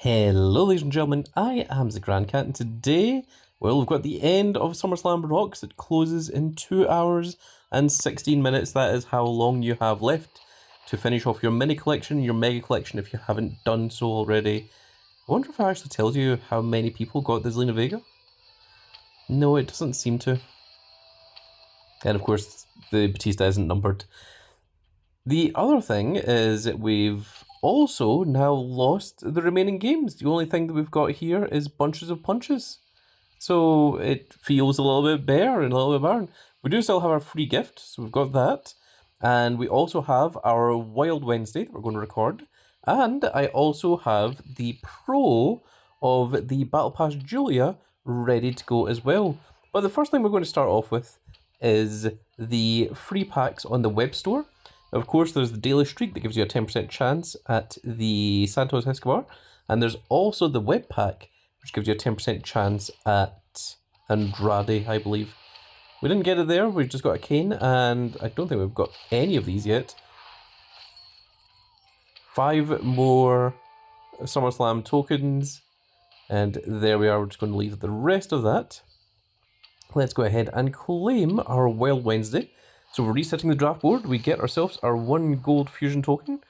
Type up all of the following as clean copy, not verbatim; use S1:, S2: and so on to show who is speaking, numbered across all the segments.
S1: Hello ladies and gentlemen, I am the Grand Cat, and today, well, we've got the end of SummerSlam Rocks. It closes in 2 hours and 16 minutes. That is how long you have left to finish off your mini collection, your mega collection if you haven't done so already. I wonder if it actually tells you how many people got the Zelina Vega. No, it doesn't seem to. And of course, the Batista isn't numbered. The other thing is that we've also now lost the remaining games. The only thing that we've got here is bunches of punches. So it feels a little bit bare and a little bit barren. We do still have our free gift, so we've got that. And we also have our Wild Wednesday that we're going to record. And I also have the Pro of the Battlepass Giulia ready to go as well. But the first thing we're going to start off with is the free packs on the web store. Of course, there's the daily streak that gives you a 10% chance at the Santos Escobar. And there's also the web pack, which gives you a 10% chance at Andrade, I believe. We didn't get it there, we've just got a Kane, and I don't think we've got any of these yet. 5 more SummerSlam tokens, and there we are. We're just going to leave the rest of that. Let's go ahead and claim our Wild Wednesday. So we're resetting the draft board. We get ourselves our 1 gold fusion token.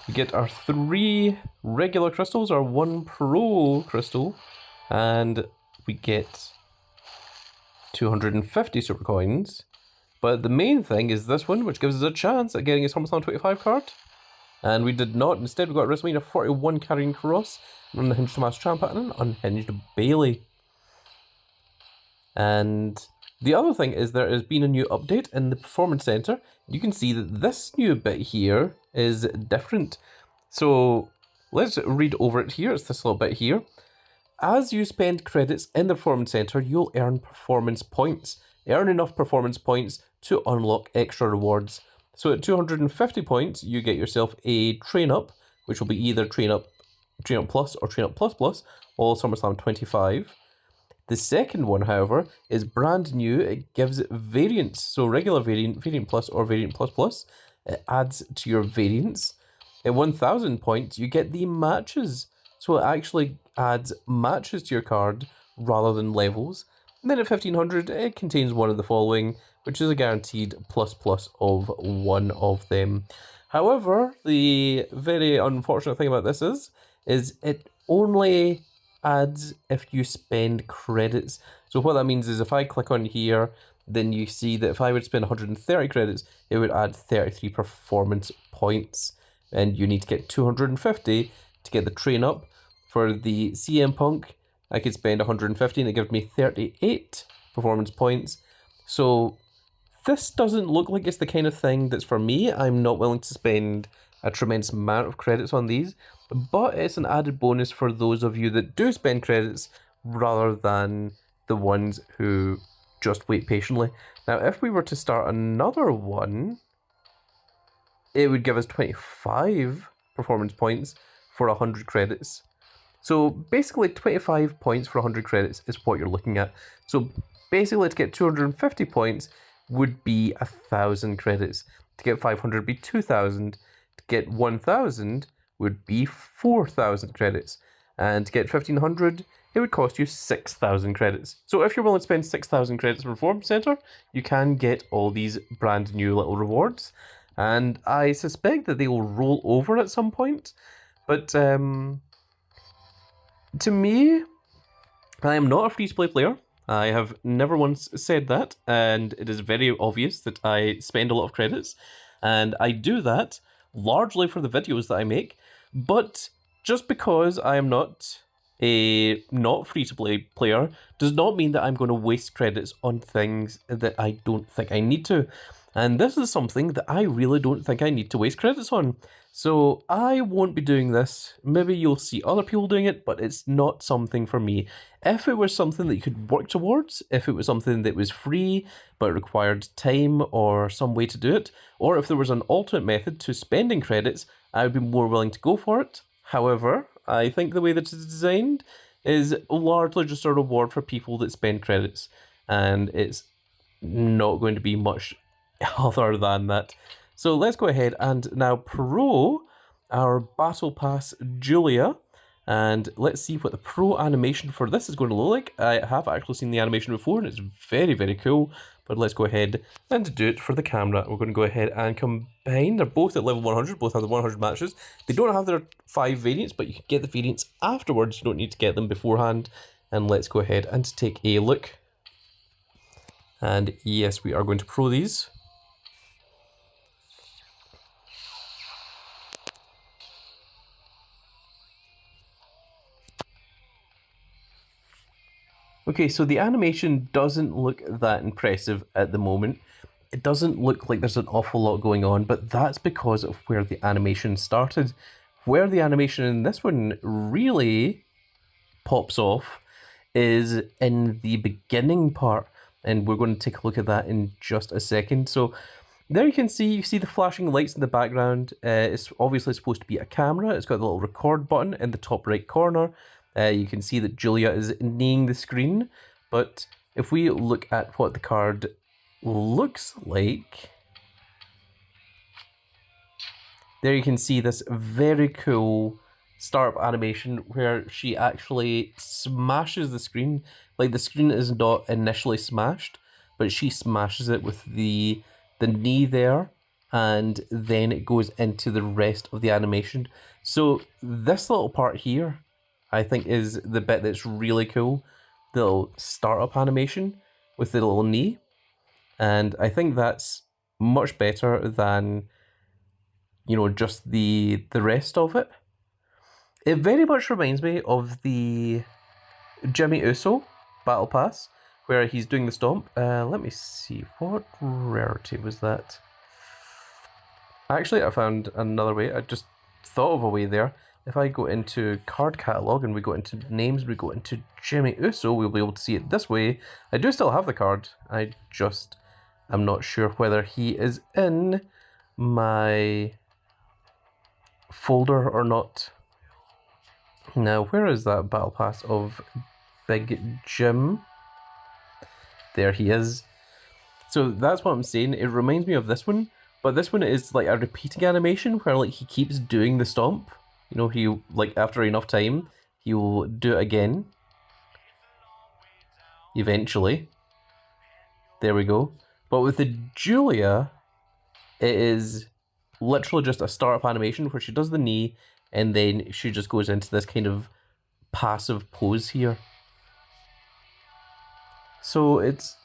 S1: We get our 3 regular crystals, our 1 pro crystal, and we get 250 super coins. But the main thing is this one, which gives us a chance at getting a SummerSlam 25 card. And we did not. Instead, we got a WrestleMania 41 Karrion Kross, an unhinged Tommaso Ciampa, and an unhinged Bayley. And the other thing is there has been a new update in the Performance Center. You can see that this new bit here is different. So let's read over it here. It's this little bit here. As you spend credits in the Performance Center, you'll earn performance points. Earn enough performance points to unlock extra rewards. So at 250 points, you get yourself a Train Up, which will be either Train Up Plus or Train Up Plus Plus, all SummerSlam 25. The second one, however, is brand new. It gives variants, so regular variant, variant plus, or variant plus plus. It adds to your variants. At 1000 points, you get the matches. So it actually adds matches to your card rather than levels. And then at 1500, it contains one of the following, which is a guaranteed plus plus of one of them. However, the very unfortunate thing about this is it only adds if you spend credits. So what that means is if I click on here, then you see that if I would spend 130 credits, it would add 33 performance points. And you need to get 250 to get the Train Up. For the CM Punk, I could spend 150 and it gives me 38 performance points. So this doesn't look like it's the kind of thing that's for me. I'm not willing to spend a tremendous amount of credits on these, but it's an added bonus for those of you that do spend credits rather than the ones who just wait patiently. Now, if we were to start another one, it would give us 25 performance points for 100 credits. So basically 25 points for 100 credits is what you're looking at. So basically to get 250 points would be 1000 credits. To get 500 would be 2000. To get 1000 would be 4000 credits. And to get 1500, it would cost you 6000 credits. So if you're willing to spend 6000 credits for Performance Center, you can get all these brand new little rewards. And I suspect that they will roll over at some point. But to me, I am not a free-to-play player. I have never once said that, and it is very obvious that I spend a lot of credits, and I do that largely for the videos that I make, but just because I am not a not free-to-play player does not mean that I'm going to waste credits on things that I don't think I need to. And this is something that I really don't think I need to waste credits on. So I won't be doing this. Maybe you'll see other people doing it, but it's not something for me. If it was something that you could work towards, if it was something that was free but required time or some way to do it, or if there was an alternate method to spending credits, I would be more willing to go for it. However, I think the way that it's designed is largely just a reward for people that spend credits, and it's not going to be much other than that. So let's go ahead and now pro our Battlepass Giulia. And let's see what the pro animation for this is going to look like. I have actually seen the animation before and it's very, very cool. But let's go ahead and do it for the camera. We're going to go ahead and combine. They're both at level 100, both have the 100 matches. They don't have their 5 variants, but you can get the variants afterwards. You don't need to get them beforehand. And let's go ahead and take a look. And yes, we are going to pro these. Okay, so the animation doesn't look that impressive at the moment. It doesn't look like there's an awful lot going on, but that's because of where the animation started. Where the animation in this one really pops off is in the beginning part, and we're going to take a look at that in just a second. So there you see the flashing lights in the background. It's obviously supposed to be a camera. It's got the little record button in the top right corner. You can see that Giulia is kneeing the screen, but if we look at what the card looks like, there you can see this very cool startup animation where she actually smashes the screen. Like, the screen is not initially smashed, but she smashes it with the knee there, and then it goes into the rest of the animation. So this little part here, I think, is the bit that's really cool. The little startup animation with the little knee. And I think that's much better than, you know, just the rest of it. It very much reminds me of the Jimmy Uso Battle Pass, where he's doing the stomp. Let me see, what rarity was that? Actually, I found another way. I just thought of a way there. If I go into card catalog and we go into names, we go into Jimmy Uso, we'll be able to see it this way. I do still have the card. I'm not sure whether he is in my folder or not. Now, where is that Battle Pass of Big Jim? There he is. So that's what I'm saying. It reminds me of this one, but this one is like a repeating animation where like he keeps doing the stomp. You know, he, like, after enough time, he will do it again. Eventually. There we go. But with the Giulia, it is literally just a startup animation where she does the knee and then she just goes into this kind of passive pose here. So it's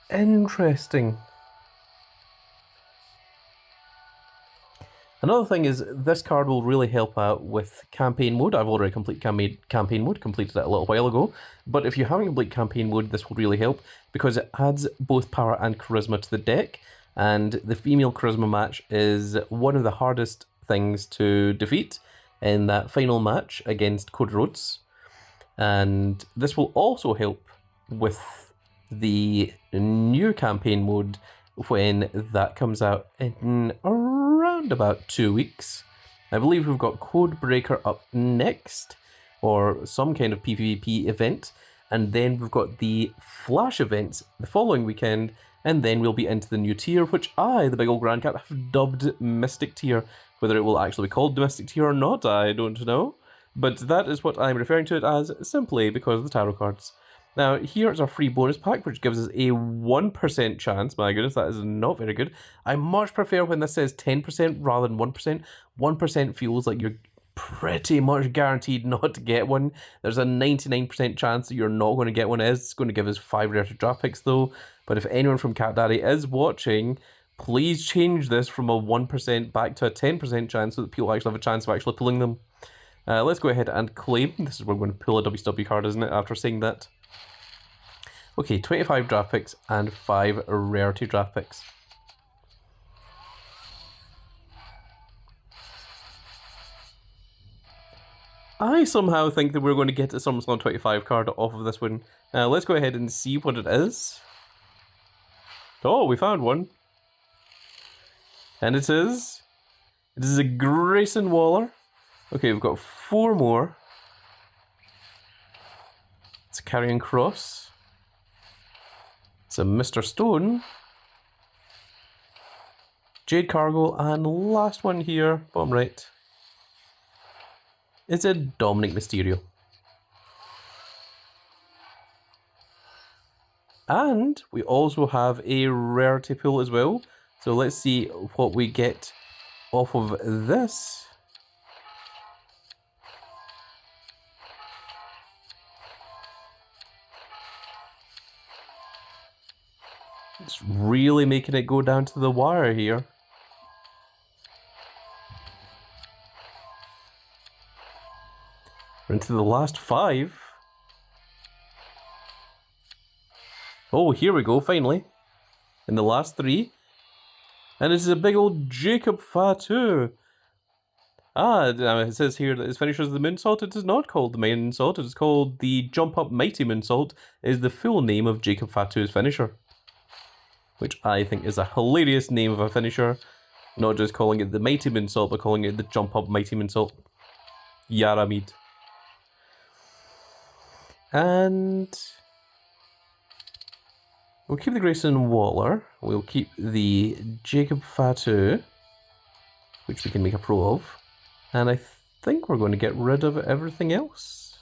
S1: interesting. Another thing is this card will really help out with campaign mode. I've already completed campaign mode, completed it a little while ago. But if you haven't completed campaign mode, this will really help because it adds both power and charisma to the deck. And the female charisma match is one of the hardest things to defeat in that final match against Cody Rhodes. And this will also help with the new campaign mode when that comes out in around about 2 weeks. I believe we've got Code Breaker up next, or some kind of PvP event, and then we've got the Flash events the following weekend, and then we'll be into the new tier, which I, the big old Grand Cat, have dubbed Mystic Tier. Whether it will actually be called the Mystic Tier or not, I don't know. But that is what I'm referring to it as, simply because of the tarot cards. Now, here's our free bonus pack, which gives us a 1% chance. My goodness, that is not very good. I much prefer when this says 10% rather than 1%. 1% feels like you're pretty much guaranteed not to get one. There's a 99% chance that you're not going to get one. It's going to give us 5 rare draft picks, though. But if anyone from Cat Daddy is watching, please change this from a 1% back to a 10% chance so that people actually have a chance of actually pulling them. Let's go ahead and claim. This is where we're going to pull a WCW card, isn't it, after saying that? Okay, 25 draft picks and 5 rarity draft picks. I somehow think that we're going to get a SummerSlam 25 card off of this one. Let's go ahead and see what it is. Oh, we found one. And it is a Grayson Waller. Okay, we've got 4 more. It's a Karrion Kross. It's a Mr. Stone. Jade Cargill, and last one here, bottom right. is a Dominic Mysterio. And we also have a rarity pool as well. So let's see what we get off of this. It's really making it go down to the wire here. We're into the last 5. Oh, here we go, finally. In the last 3. And this is a big old Jacob Fatu. It says here that his finisher is the moonsault. It is not called the moonsault. It is called the Jump Up Mighty Moonsault. It is the full name of Jacob Fatu's finisher. Which I think is a hilarious name of a finisher. Not just calling it the Mighty Moonsault, but calling it the Jump Up Mighty Moonsault. Yaramid. And we'll keep the Grayson Waller. We'll keep the Jacob Fatu, which we can make a pro of. And I think we're going to get rid of everything else.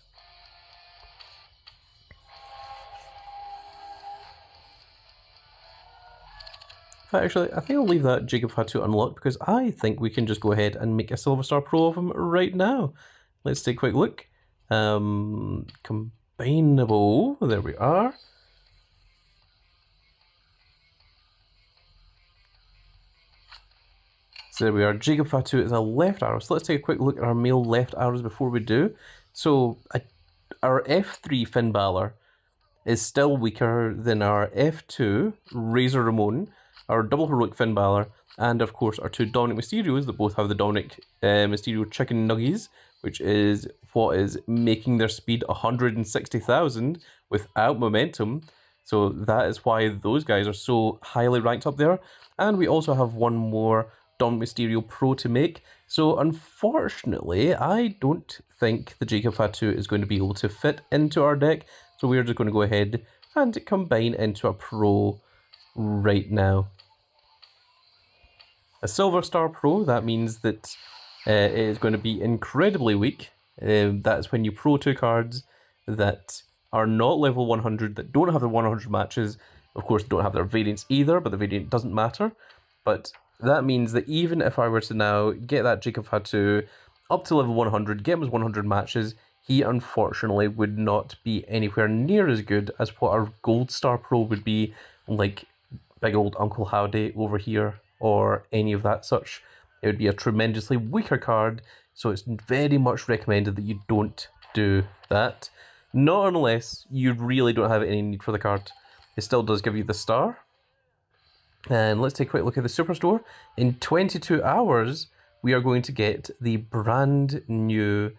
S1: Actually, I think I'll leave that Jacob Fatu unlocked because I think we can just go ahead and make a Silver Star Pro of him right now. Let's take a quick look. Combinable, there we are. So there we are, Jacob Fatu is a left arrow. So let's take a quick look at our male left arrows before we do. So our F3 Finn Balor is still weaker than our F2 Razor Ramon, our double heroic Finn Balor, and of course our 2 Dominic Mysterios that both have the Dominic Mysterio Chicken Nuggies, which is what is making their speed 160,000 without momentum. So that is why those guys are so highly ranked up there. And we also have one more Dominic Mysterio Pro to make. So unfortunately, I don't think the Jacob Fatu is going to be able to fit into our deck. So we're just going to go ahead and combine into a Pro right now. A Silver Star Pro, that means that it is going to be incredibly weak. That's when you Pro 2 cards that are not level 100, that don't have the 100 matches. Of course, don't have their variants either, but the variant doesn't matter. But that means that even if I were to now get that Jacob Fatu up to level 100, get him his 100 matches, he unfortunately would not be anywhere near as good as what our Gold Star Pro would be, like big old Uncle Howdy over here, or any of that such. It would be a tremendously weaker card, so it's very much recommended that you don't do that. Not unless you really don't have any need for the card. It still does give you the star. And let's take a quick look at the Superstore. In 22 hours, we are going to get the brand new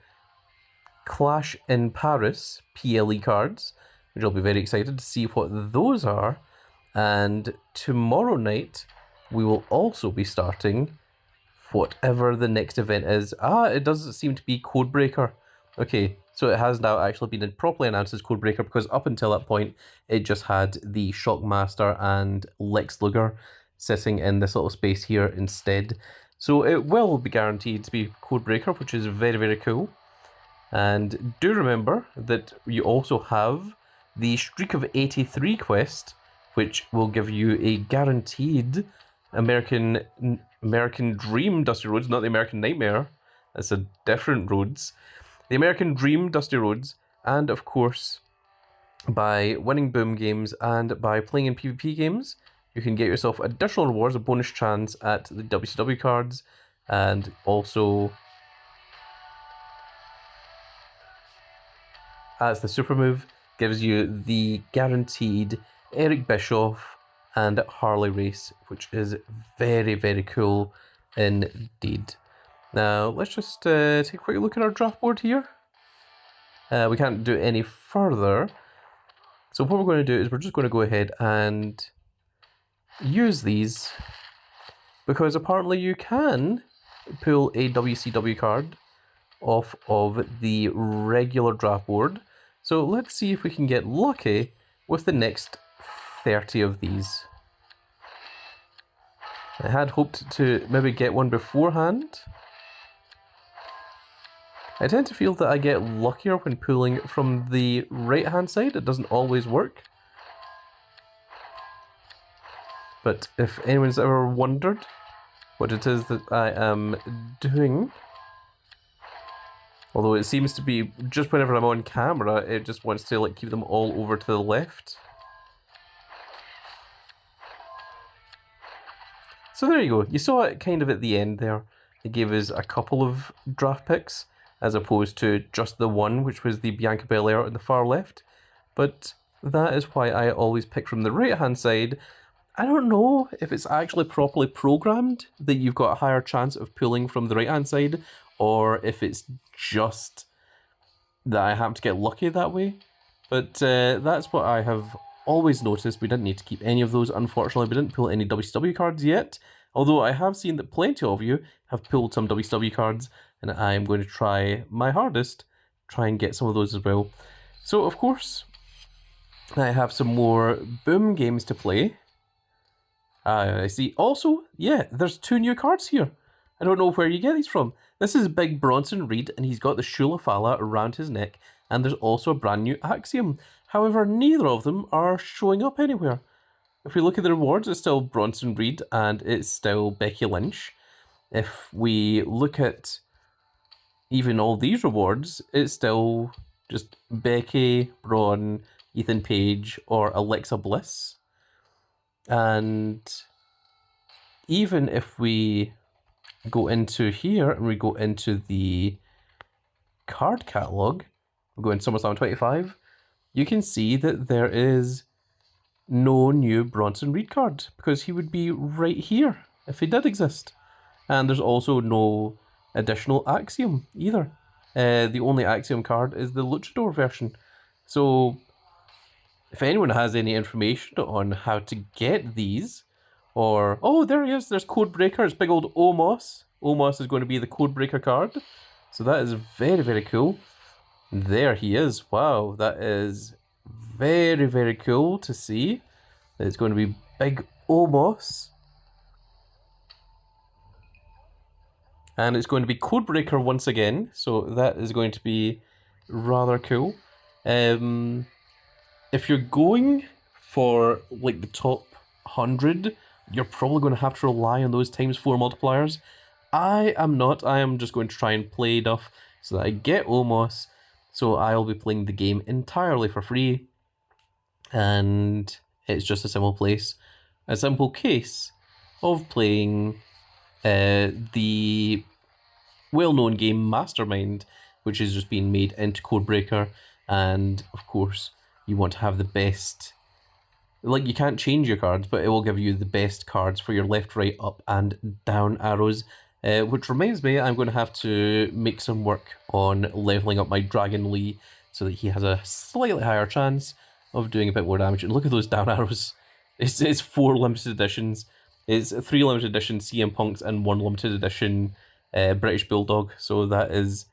S1: Clash in Paris PLE cards, which I'll be very excited to see what those are. And tomorrow night, we will also be starting whatever the next event is. It doesn't seem to be Code Breaker. Okay, so it has now actually been properly announced as Code Breaker, because up until that point, it just had the Shockmaster and Lex Luger sitting in this little space here instead. So it will be guaranteed to be Code Breaker, which is very, very cool. And do remember that you also have the Streak of 83 quest, which will give you a guaranteed American Dream Dusty Rhodes, not the American Nightmare. That's a different Rhodes. The American Dream Dusty Rhodes, and of course, by winning Boom games and by playing in PvP games, you can get yourself additional rewards, a bonus chance at the WCW cards, and also as the super move gives you the guaranteed Eric Bischoff and Harley race, which is very, very cool indeed. Now, let's just take a quick look at our draft board here. We can't do any further. So what we're going to do is we're just going to go ahead and use these, because apparently you can pull a WCW card off of the regular draft board. So let's see if we can get lucky with the next 30 of these. I had hoped to maybe get one beforehand, I tend to feel that I get luckier when pulling from the right-hand side. It doesn't always work. But if anyone's ever wondered what it is that I am doing, although it seems to be just whenever I'm on camera, it just wants to like keep them all over to the left. So there you go. You saw it kind of at the end there. It gave us a couple of draft picks as opposed to just the one, which was the Bianca Belair on the far left. But that is why I always pick from the right-hand side. I don't know if it's actually properly programmed that you've got a higher chance of pulling from the right-hand side, or if it's just that I happen to get lucky that way. But that's what I have always noticed. We didn't need to keep any of those, unfortunately. We didn't pull any WCW cards yet, although I have seen that plenty of you have pulled some WCW cards, and I am going to try my hardest try and get some of those as well. So, of course, I have some more Boom games to play. I see. Also, yeah, there's 2 new cards here. I don't know where you get these from. This is Big Bronson Reed, and he's got the Shula Fala around his neck, and there's also a brand new Axiom. However, neither of them are showing up anywhere. If we look at the rewards, it's still Bronson Reed, and it's still Becky Lynch. If we look at even all these rewards, it's still just Becky, Braun, Ethan Page, or Alexa Bliss. And even if we go into here and we go into the card catalogue, we go into SummerSlam 25, you can see that there is no new Bronson Reed card because he would be right here if he did exist. And there's also no additional Axiom either. The only Axiom card is the Luchador version. So if anyone has any information on how to get these, or... Oh, there he is. There's Code Breaker. It's big old Omos. Omos is going to be the Code Breaker card. So that is very, very cool. There he is. Wow, that is very, very cool to see. It's going to be big Omos. And it's going to be Code Breaker once again. So that is going to be rather cool. If you're going for like the top 100, you're probably going to have to rely on those ×4 multipliers. I am not. I am just going to try and play enough so that I get Omos. So I'll be playing the game entirely for free. And it's just a simple case of playing the well-known game Mastermind, which is just being made into Code Breaker. And of course, you want to have the best, like you can't change your cards, but it will give you the best cards for your left, right, up and down arrows, which reminds me I'm going to have to make some work on leveling up my Dragon Lee so that he has a slightly higher chance of doing a bit more damage. And look at those down arrows. It's 4 limited editions. It's 3 limited edition CM Punks and 1 limited edition British Bulldog. So that is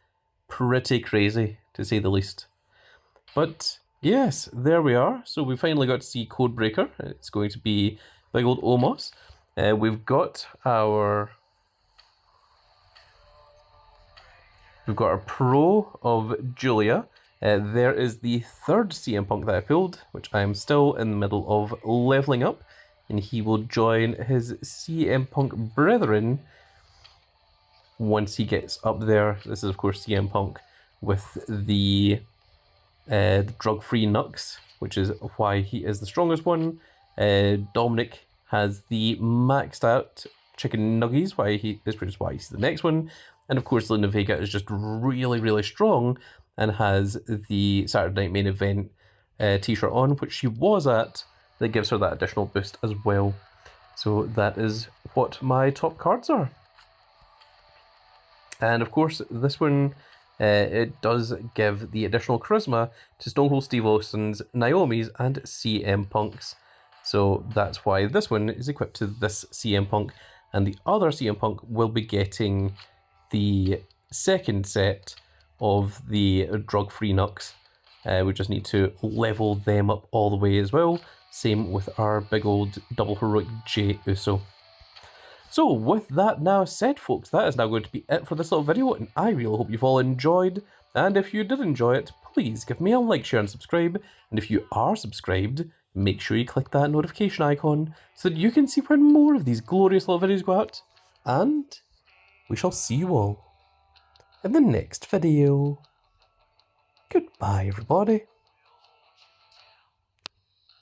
S1: pretty crazy, to say the least. But yes, there we are. So we finally got to see Code Breaker. It's going to be big old Omos. We've got our Pro of Giulia. There is the 3rd CM Punk that I pulled, which I am still in the middle of leveling up, and he will join his CM Punk brethren once he gets up there. This is of course CM Punk with the drug-free Nux, which is why he is the strongest one. Dominic has the maxed out chicken nuggies, which is why he's the next one. And of course, Linda Vega is just really, really strong and has the Saturday Night Main Event t-shirt on, which she was at, that gives her that additional boost as well. So that is what my top cards are. And of course, this one, it does give the additional charisma to Stone Cold Steve Austin's, Naomi's, and CM Punk's. So that's why this one is equipped to this CM Punk, and the other CM Punk will be getting the second set of the drug-free Nux. We just need to level them up all the way as well. Same with our big old double heroic Jey Uso. So with that now said, folks, that is now going to be it for this little video, and I really hope you've all enjoyed. And if you did enjoy it, please give me a like, share, and subscribe. And if you are subscribed, make sure you click that notification icon so that you can see when more of these glorious little videos go out. And we shall see you all in the next video. Goodbye, everybody.